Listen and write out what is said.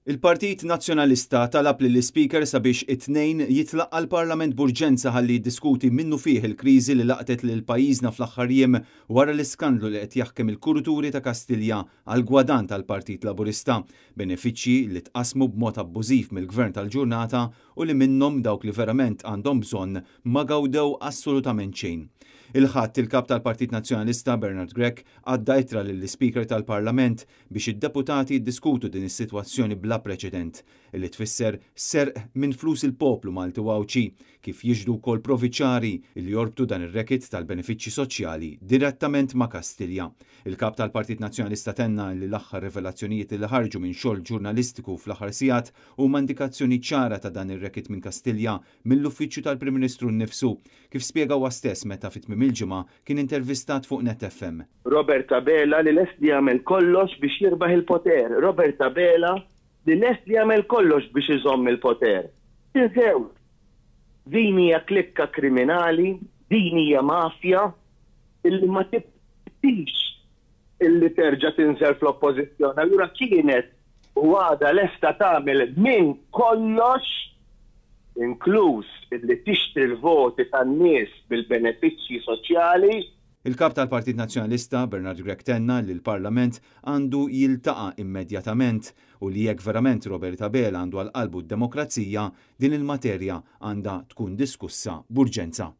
Il-Partit Nazzjonalista talab lill-Speaker sabiex it-tnejn jitlaqqa l-Parlament b'urġenza ħalli jiddiskuti minnu fih il-kriżi li laqtet lil pajjiżna fl-aħħar jiem wara l-iskandlu li qed jaħkem il-Kuraturi ta' Kastilja għal gwadan tal-Partit Laburista, benefiċċji li tqasmu b'mod abbużiv mill-Gvern tal-Ġurnata u li minnhom dawk li verament għandhom bżonn ma gawdew assolutament xejn. Il-ħadd il-kap tal-Partit Nazzjonalista Bernard Grech għadda ittra lill-Speaker tal-Parlament biex id-deputati jiddiskutu din is-sitwazzjoni bla preċedent li tfisser serq minn flus il-poplu Malti Wawċi kif jiġdu wkoll proviċjari li jorbtu dan ir-rekit tal-benefiċċji soċjali direttament ma' Kastilja. Il-kap tal-Partit Nazzjonalista tenna li l-aħħar rivelazzjonijiet li ħarġu minn xogħol ġurnalistiku fl-aħħar sigħat huma indikazzjoni ċara ta' dan ir-rekit minn Kastilja mill-uffiċċju tal-Prim Ministru nnifsu kif spjega huwa stess meta fit-tmiem il-ġimgħa kien intervistat fuq Net FM. Robert Abela li lest jagħmel kollox biex jirbaħ il-poter. Robert Abela li lest jagħmel kollox biex iżomm il-poter. Tinsew, din hija klikka kriminali, din hija mafja illi ma tibtix illi terġa' tinżel fl-oppożizzjoni. Allura kienet u għada lesta tagħmel minn kollox inkluż illi tixtri l-voti tan-nies bil-benefiċċji soċjali. Il-kap tal-Partit Nazzjonalista Bernard Grech tenna li l-Parlament għandu jiltaqa' immedjatament u li jekk verament Robert Abela għandu għal qalbu d-demokrazija din il-materja għandha tkun diskussa b'urġenza.